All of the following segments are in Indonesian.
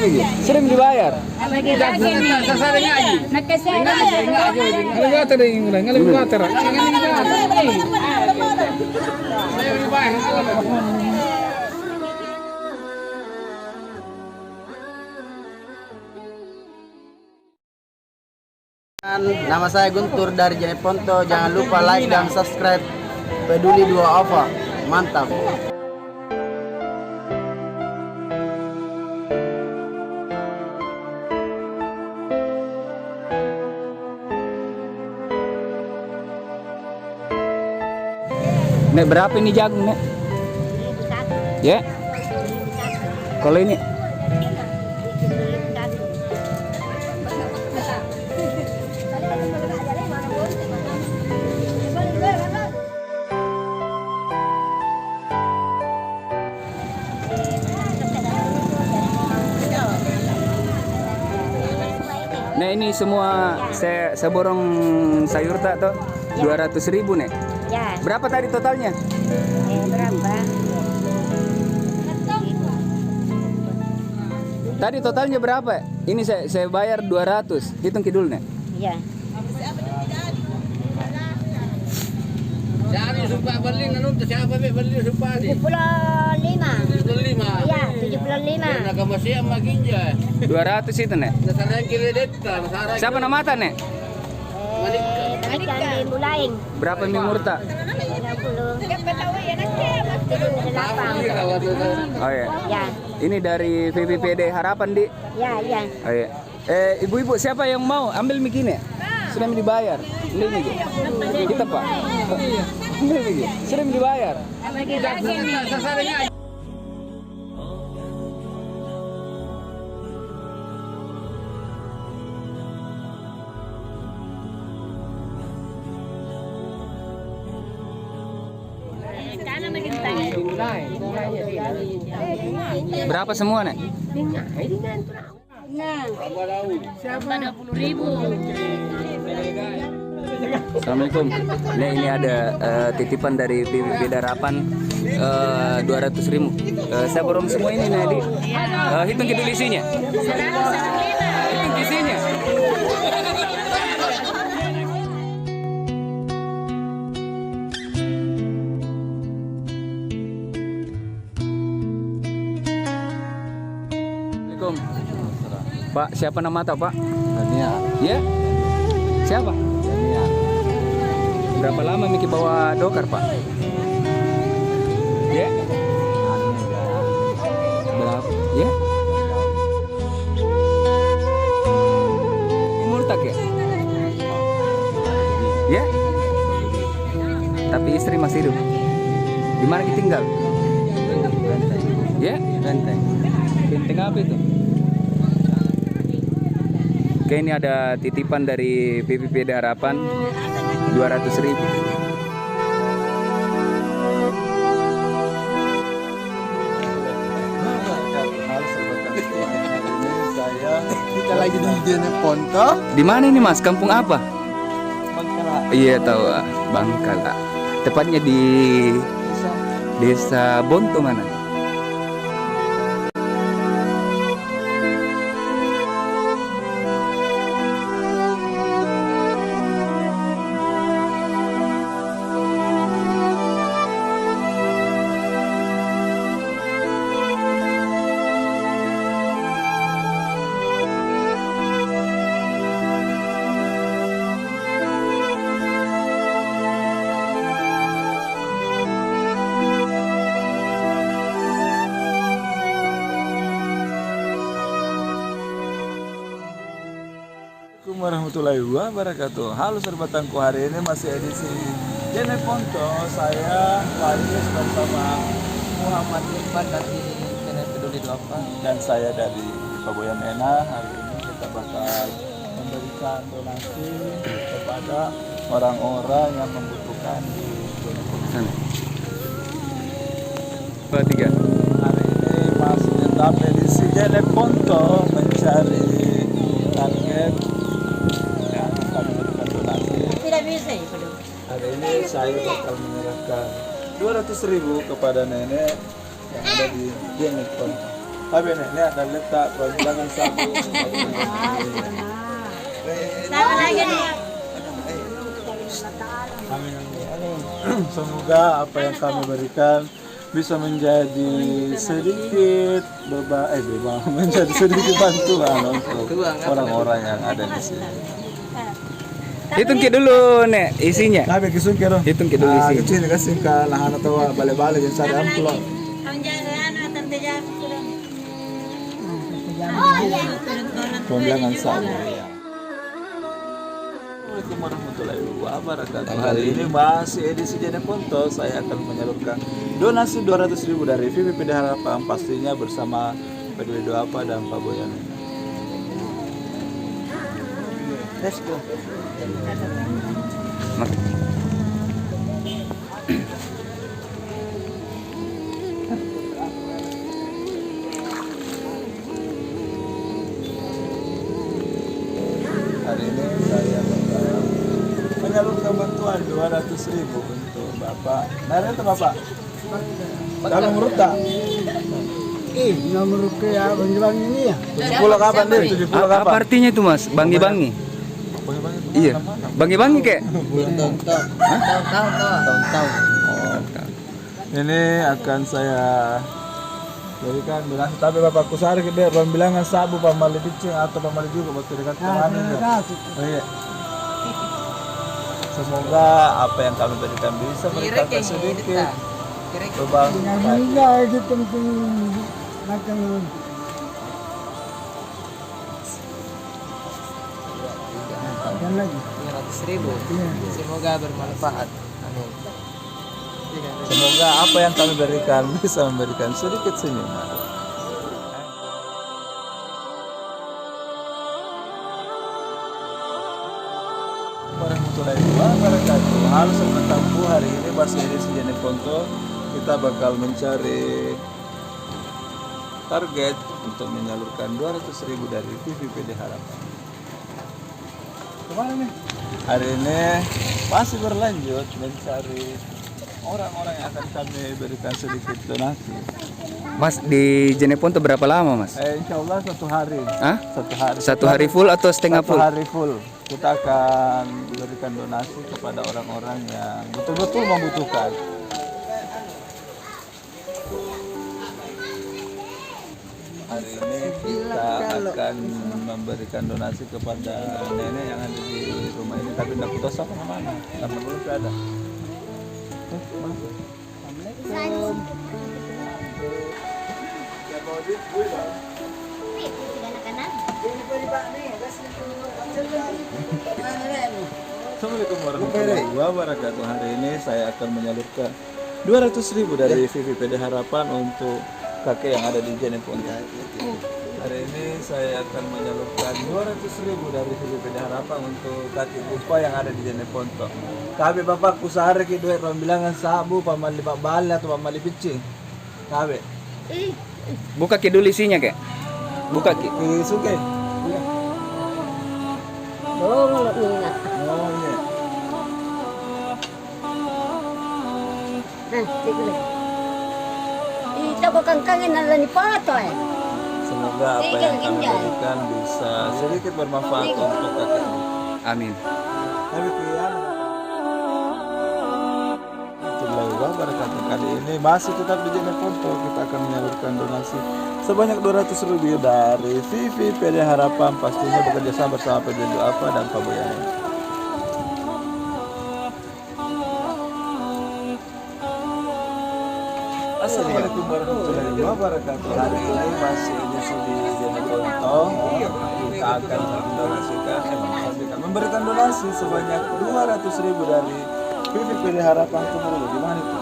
lagi? Sering dibayar. Nama saya Guntur dari Jeneponto. Jangan lupa like dan subscribe Peduli Dua Ova. Mantap. Nek berapa ini jagung, Nek? Ya. Kalau ini Nah ini semua saya borong sayur tak toh? 200.000 Nek. Ya. Berapa tadi totalnya? Berapa? Tadi totalnya berapa? Ini saya bayar 200. Hitung kidul Nek. Iya. Cari sumpah beli nanti siapa beli sumpah ni? 75. 75. Iya, 75. Nak masih am maginja. 200 itu Nek. Nasarang kiri deta, nasarang. Siapa nama ta Nek? Ikan di Mulaing. Berapa mie murta? 60. 78. Oh ya. Ya. Ini dari VPPD Harapan di. Ya, ya. Oh ya. Ibu-ibu siapa yang mau ambil mie kini? Sudah dibayar. Ambil mie. Kita Pak. Ambil mie. Sudah dibayar. Berapa semua Nek? Siapa 20.000? Assalamualaikum. Nek ini ada titipan dari BPBD Harapan 200.000. Saya borong semua ini Nek. Hitung kidul isinya. Hitung isinya. Pak, siapa nama tak Pak? Dania. Ya? Siapa? Dania. Berapa lama Miki bawa dokar Pak? Ya? Berapa? Ya? Multak ya? Ya? Tapi istri masih hidup. Di mana kita tinggal? Ya? Benteng. Benteng apa itu? Oke, ini ada titipan dari PPPD Harapan 200.000. Kita lagi di Jeneponto. Di mana ini Mas? Kampung apa? Bangkala. Iya tahu, Bangkala. Tepatnya di Desa Bonto mana? Assalamualaikum warahmatullahi wabarakatuh. Halo Serba Tangguh, hari ini masih edisi Jeneponto. Saya Faris bersama Muhammad Irfan dari Channel Peduli Dua Ova. dan saya dari Paboyan Mena. Hari ini kita bakal memberikan donasi kepada orang-orang yang membutuhkan di Jeneponto. Dua, tiga. Hari ini masih tetap edisi Jeneponto mencari target yang akan memberikan donasi. Tidak bisa ya, Pak. Hari ini saya bakal menyerahkan 200.000 kepada nenek yang ada di Jeneponto. Tapi ini ada letak perbilangan sabu. Sama lagi nih. Semoga apa yang kami berikan bisa menjadi sedikit menjadi sedikit bantuan untuk orang-orang yang ada di sini. Hitung ke dulu nek isinya. Kami kisah kira. Hitung ke dulu isinya. Kecil kasih ke lahan atau balik-balik yang saya amplop. Pembilangan sabu. Assalamualaikum warahmatullahi wabarakatuh. Hari ini masih edisi Jeneponto. Saya akan menyalurkan donasi 200.000 dari VPPD Harapan, pastinya bersama Peduli Doapa dan Pak Boyan. Let's go. Hari ini saya menyalurkan bantuan 200.000 untuk Bapak. Nah, itu Bapak. Kalau menurut tak? Nomor ke ya bang ini ya. 70 kapan deh? 70 Apa kapan? artinya itu Mas? Bangi-bangi. Iya. Bangi-bangi kek. Tahun-tahun. Ini akan saya berikan bilang, tapi Bapakku sehari gede bilangan sabu pamali bicing atau pamali juga buat dekat kemana ya. Oh iya. Semoga apa yang kami berikan bisa berkata sedikit beban. Semoga bermanfaat. Amin. Semoga apa yang kami berikan bisa memberikan sedikit senyuman. Warahmatullahi wabarakatuh. Halo sobat Tampu, hari ini masih edisi Jeneponto. Kita bakal mencari target untuk menyalurkan 200.000 dari VPPD Harapan. Kemana nih? Hari ini masih berlanjut mencari orang-orang yang akan kami berikan sedikit donasi. Mas di Jeneponto berapa lama Mas? Insya Allah 1 hari. Hah? 1 hari. 1 hari full atau setengah 1 full? hari full. Kita akan berikan donasi kepada orang-orang yang betul-betul membutuhkan. Hari ini kita akan memberikan donasi kepada nenek yang ada di rumah ini, tapi tidak tahu sama mana karena belum ada. Assalamualaikum warahmatullahi wabarakatuh. Hari ini saya akan menyalurkan 200.000 dari VPPD Harapan untuk kakek yang ada di Jeneponto. Hari ini saya akan menyalurkan 200.000 dari VPPD Harapan untuk kakek Bupa yang ada di Jeneponto. Kabe bapakku sehari ke duit bilangan sabu pamali pak bali atau pamali picing. Kabe. Buka ke dulu isinya kek. Buka ke. Suke. Oh, nggak ingat. Oh iya. Nah, sige lang. Ito ko kang kangin na ni Pato eh. Semoga apa yang kami berikan bisa sedikit bermanfaat untuk kakek. Amin. Tapi kian. Wabarakatuh. Kali ini masih tetap di Jeneponto, kita akan menyalurkan donasi sebanyak 200.000 dari VPPD Harapan, pastinya bekerja sama bersama Peduli Doapa dan Pak Boyan. Assalamualaikum warahmatullahi wabarakatuh. Hari ini masih di Jeneponto, kita akan memberikan donasi sebanyak 200.000 dari VPPD Harapan. Tunggu di mana itu?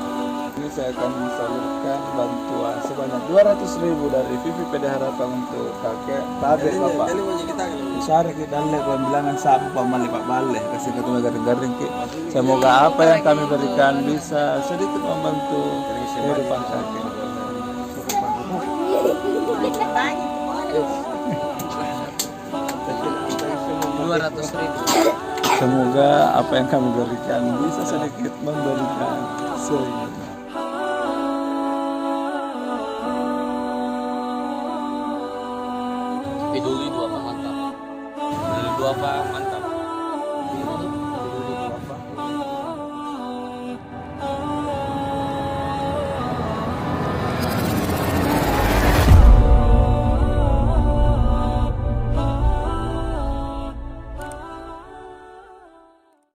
Ini saya akan mensalurkan bantuan sebanyak 200.000 dari VPPD Harapan untuk kakek Tabe Bapak. Syari kita lihat bilangan sabu pamali Pak Bale kasih ketua garing-garing ki. Semoga apa yang kami berikan bisa sedikit membantu kehidupan kakek. Semoga apa yang kami berikan bisa sedikit memberikan senyuman. Peduli dua apa mantap. Peduli dua apa mantap.